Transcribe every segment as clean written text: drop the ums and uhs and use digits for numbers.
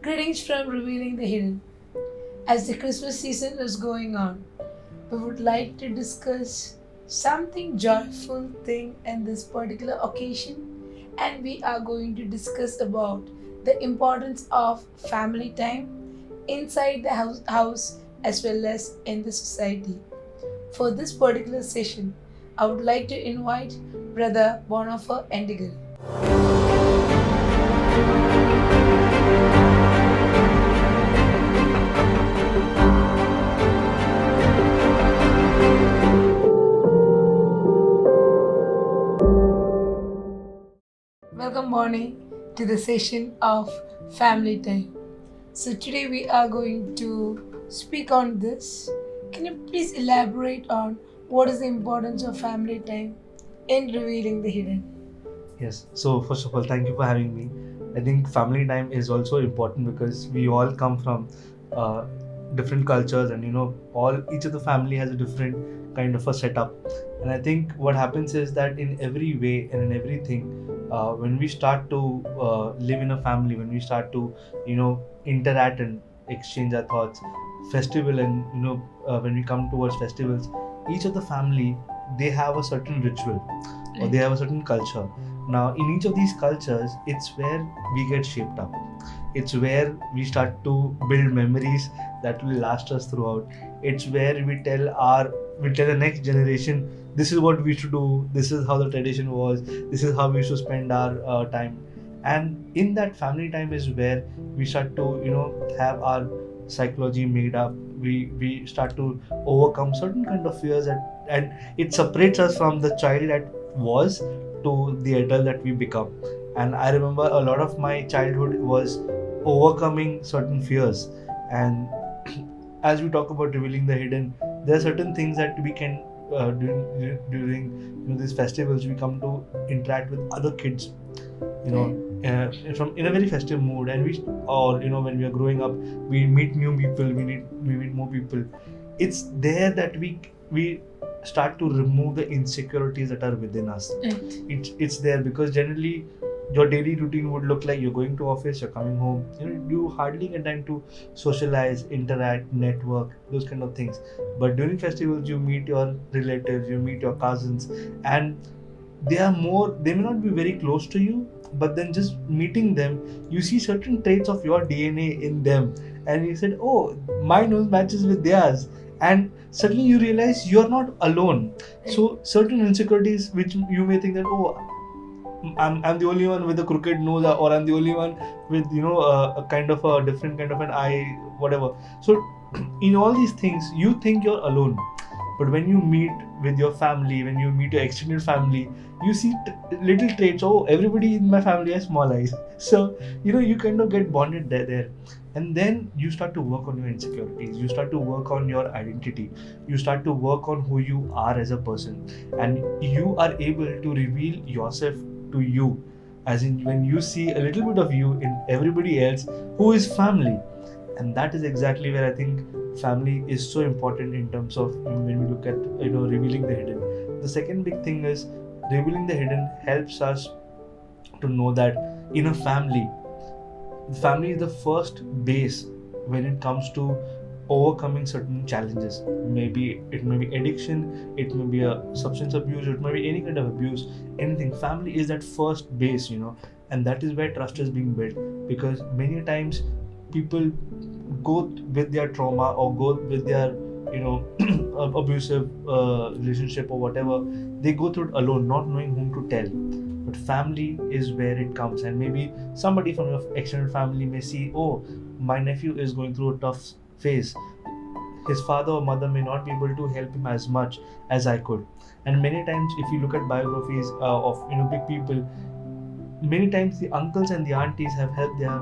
Greetings from Revealing the Hidden. As the Christmas season is going on, we would like to discuss something joyful thing in this particular occasion, and we are going to discuss about the importance of family time inside the house as well as in the society. For this particular session, I would like to invite Brother Bonhoeffer Endigal. Welcome, Bonnie, to the session of family time. So, today we are going to speak on this. Can you please elaborate on what is the importance of family time in revealing the hidden? Yes. So first of all, thank you for having me. I think family time is also important because we all come from uh, different cultures, and all each of the family has a different kind of a setup. And I think what happens is that in every way and in everything, when we start to live in a family, when we start to interact and exchange our thoughts, festival, and when we come towards festivals, each of the family, they have a certain ritual or they have a certain culture. Now, in each of these cultures, it's where we get shaped up. It's where we start to build memories that will last us throughout. It's where we tell the next generation, this is what we should do. This is how the tradition was. This is how we should spend our time. And in that family time is where we start to have our psychology made up. We start to overcome certain kind of fears, and it separates us from the child that was to the adult that we become. And I remember a lot of my childhood was overcoming certain fears. And as we talk about revealing the hidden, there are certain things that we can during these festivals, we come to interact with other kids, from in a very festive mood. And when we are growing up, we meet new people, we meet more people. It's there that we start to remove the insecurities that are within us. Right. It's there because generally your daily routine would look like you're going to office, you're coming home, you hardly get time to socialize, interact, network, those kind of things. But during festivals, you meet your relatives, you meet your cousins, and they may not be very close to you, but then just meeting them, you see certain traits of your DNA in them, and you said, oh, my nose matches with theirs. And suddenly you realize you're not alone. So certain insecurities which you may think that, oh, I'm the only one with a crooked nose, or I'm the only one with a kind of a different kind of an eye, whatever. So in all these things, you think you're alone. But when you meet with your family, when you meet your extended family, you see little traits. Oh, everybody in my family has small eyes. So you kind of get bonded there. And then you start to work on your insecurities. You start to work on your identity. You start to work on who you are as a person, and you are able to reveal yourself to you. As in, when you see a little bit of you in everybody else who is family. And that is exactly where I think family is so important in terms of when we look at revealing the hidden. The second big thing is revealing the hidden helps us to know that in a family, the family is the first base when it comes to overcoming certain challenges. Maybe it may be addiction, it may be a substance abuse, it may be any kind of abuse, anything. Family is that first base, and that is where trust is being built. Because many times people go with their trauma or go with their abusive relationship or whatever, they go through it alone, not knowing whom to tell. But family is where it comes. And maybe somebody from your extended family may see, oh, my nephew is going through a tough phase, his father or mother may not be able to help him as much as I could. And many times, if you look at biographies of big people, many times the uncles and the aunties have helped their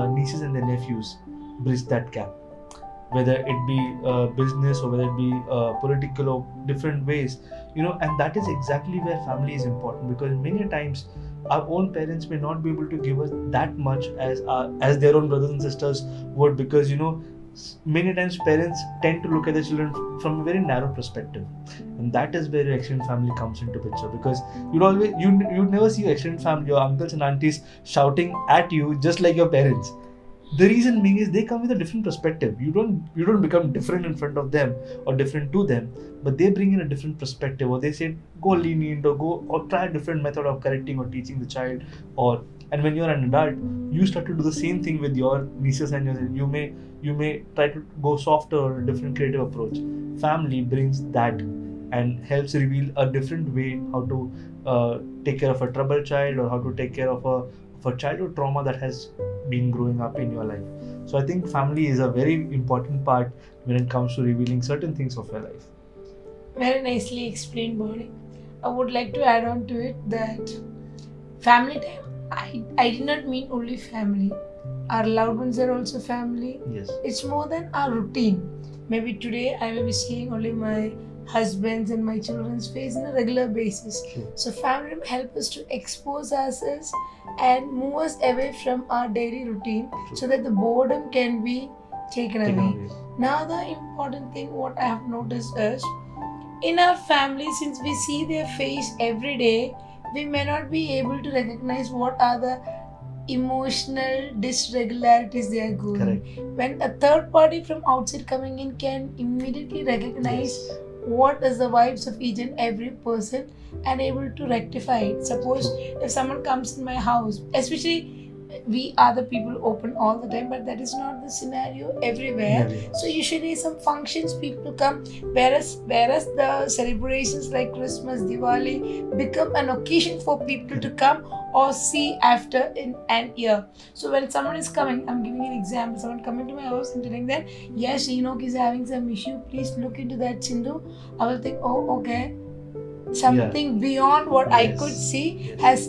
nieces and their nephews bridge that gap, whether it be business or whether it be political or different ways. And that is exactly where family is important, because many times our own parents may not be able to give us that much as their own brothers and sisters would, because many times parents tend to look at their children from a very narrow perspective. And that is where your extended family comes into picture, because you'd never see your extended family, your uncles and aunties shouting at you just like your parents. The reason being is they come with a different perspective. You don't become different in front of them or different to them, but they bring in a different perspective, or they say go lenient or go or try a different method of correcting or teaching the child. Or and when you're an adult, you start to do the same thing with your nieces and your, you may try to go softer or a different creative approach. Family brings that and helps reveal a different way how to take care of a troubled child, or how to take care of a childhood trauma that has been growing up in your life. So I think family is a very important part when it comes to revealing certain things of your life. Very nicely explained, Bonnie. I would like to add on to it that family time, I did not mean only family. Our loved ones are also family. Yes. It's more than our routine. Maybe today I will be seeing only my husband's and my children's face on a regular basis. True. So family help us to expose ourselves and move us away from our daily routine, True. so that the boredom can be taken Taken away. away. Now the important thing what I have noticed is, in our family, since we see their face every day, we may not be able to recognize what are the emotional dysregularities they are going. Correct. When a third party from outside coming in can immediately recognize Yes. what is the vibes of each and every person and able to rectify it. Suppose if someone comes in my house, especially we are the people open all the time, but that is not the scenario everywhere. Never. So usually some functions people come, whereas the celebrations like Christmas, Diwali become an occasion for people to come or see after in an year. So when someone is coming, I'm giving an example, someone coming to my house and telling that, yes, Enoch is having some issue, please look into that, Sindhu. I will think, oh, okay, something beyond what I Yes. could see Yes. has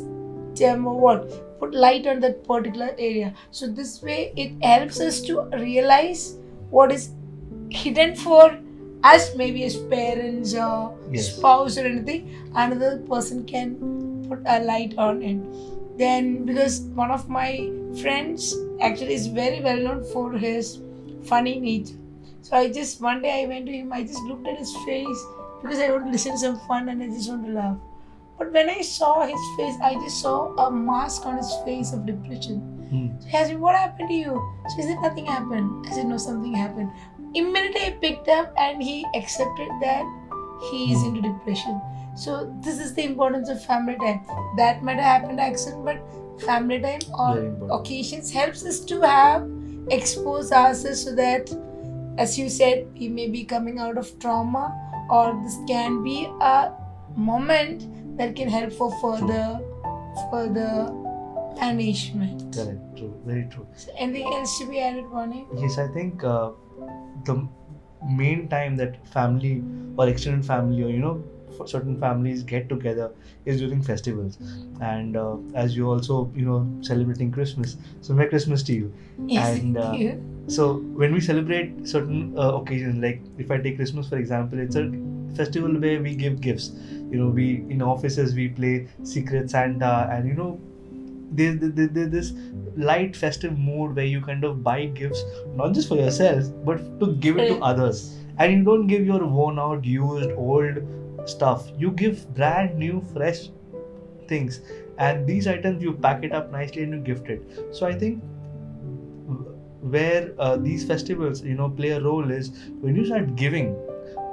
put light on that particular area. So this way it helps us to realize what is hidden for us, maybe as parents or Yes. spouse or anything. Another person can put a light on it. Then because one of my friends actually is very well known for his funny nature. So one day I went to him, I just looked at his face because I want to listen to some fun and I just want to laugh. But when I saw his face, I just saw a mask on his face of depression. So he asked me, what happened to you? So he said, nothing happened. I said, no, something happened. Immediately I picked up and he accepted that he is into depression. So this is the importance of family time. That might have happened accident, but family time Very or important. occasions helps us to have expose ourselves so that, as you said, we may be coming out of trauma, or this can be a moment that can help for further management. Correct. True. Very true. So anything else to be added, Bonnie? Yes, I think the main time that family or extended family, or for certain families get together is during festivals. And as you also celebrating Christmas, so Merry Christmas to you. Yes, And, thank you. So when we celebrate certain occasions, like if I take Christmas for example, it's a festival where we give gifts. We in offices we play Secret Santa, and there's this light festive mood where you kind of buy gifts not just for yourself but to give it to others. And you don't give your worn out, used, old stuff. You give brand new, fresh things, and these items you pack it up nicely and you gift it. So I think where these festivals play a role is when you start giving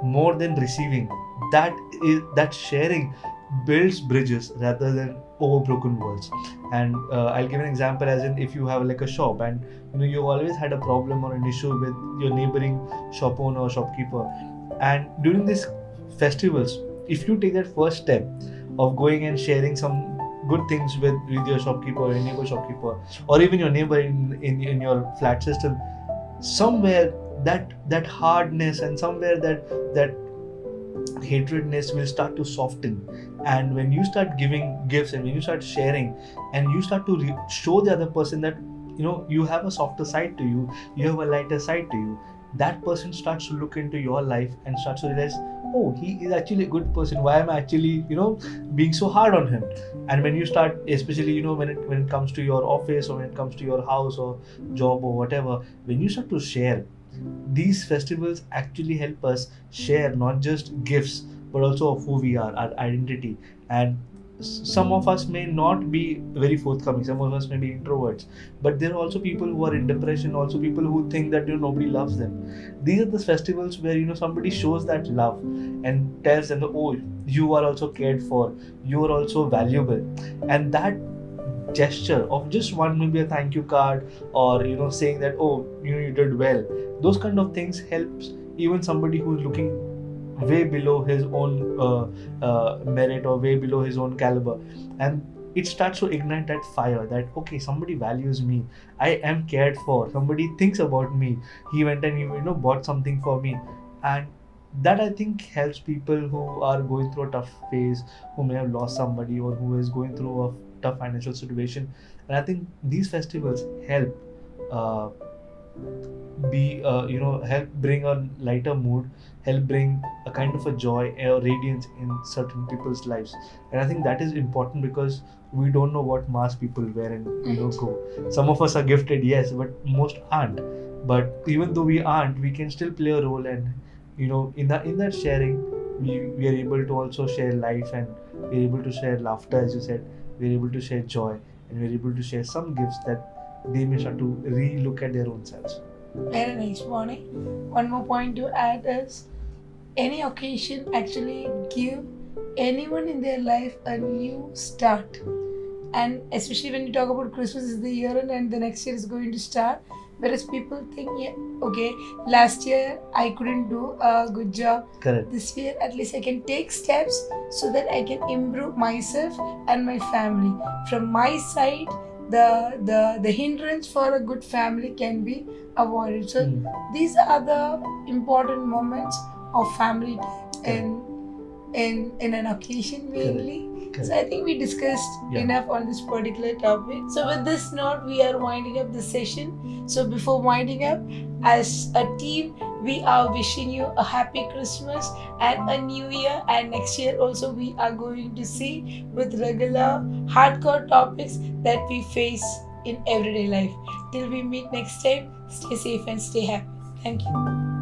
more than receiving. That sharing builds bridges rather than over broken walls. And I'll give an example, as in if you have like a shop and you've always had a problem or an issue with your neighboring shop owner or shopkeeper, and during these festivals, if you take that first step of going and sharing some good things with your shopkeeper or your neighbor shopkeeper, or even your neighbor in your flat system, somewhere that hardness and somewhere that hatredness will start to soften. And when you start giving gifts and when you start sharing and you start to show the other person that you have a softer side to you, you have a lighter side to you, that person starts to look into your life and starts to realize, oh, he is actually a good person, why am I actually being so hard on him? And when you start, especially when it comes to your office or when it comes to your house or job or whatever, when you start to share, these festivals actually help us share not just gifts but also of who we are, our identity. And some of us may not be very forthcoming, some of us may be introverts, but there are also people who are in depression, also people who think that nobody loves them. These are the festivals where somebody shows that love and tells them that, oh, you are also cared for, you are also valuable. And that gesture of just one, maybe a thank you card, or saying that, oh, you did well, those kind of things helps even somebody who's looking way below his own merit, or way below his own caliber. And it starts to ignite that fire that, okay, somebody values me, I am cared for, somebody thinks about me, he went and bought something for me. And that, I think, helps people who are going through a tough phase, who may have lost somebody, or who is going through a tough financial situation. And I think these festivals help uh, help bring a lighter mood, help bring a kind of a joy or radiance in certain people's lives. And I think that is important, because we don't know what mask people wear and go. Some of us are gifted, yes, but most aren't. But even though we aren't, we can still play a role. And in that sharing, we are able to also share life, and we're able to share laughter, as you said, we're able to share joy, and we're able to share some gifts that they may start to re-look at their own selves. Very nice, Bonnie. One more point to add is, any occasion actually give anyone in their life a new start. And especially when you talk about Christmas is the year end and the next year is going to start. Whereas people think, yeah, okay, last year I couldn't do a good job. Correct. This year at least I can take steps so that I can improve myself and my family. From my side, the hindrance for a good family can be avoided. So these are the important moments of family time in an occasion mainly. Correct. So I think we discussed enough on this particular topic. So with this note, we are winding up the session. So before winding up, as a team, we are wishing you a happy Christmas and a new year. And next year also we are going to see with regular hardcore topics that we face in everyday life. Till we meet next time, stay safe and stay happy. Thank you.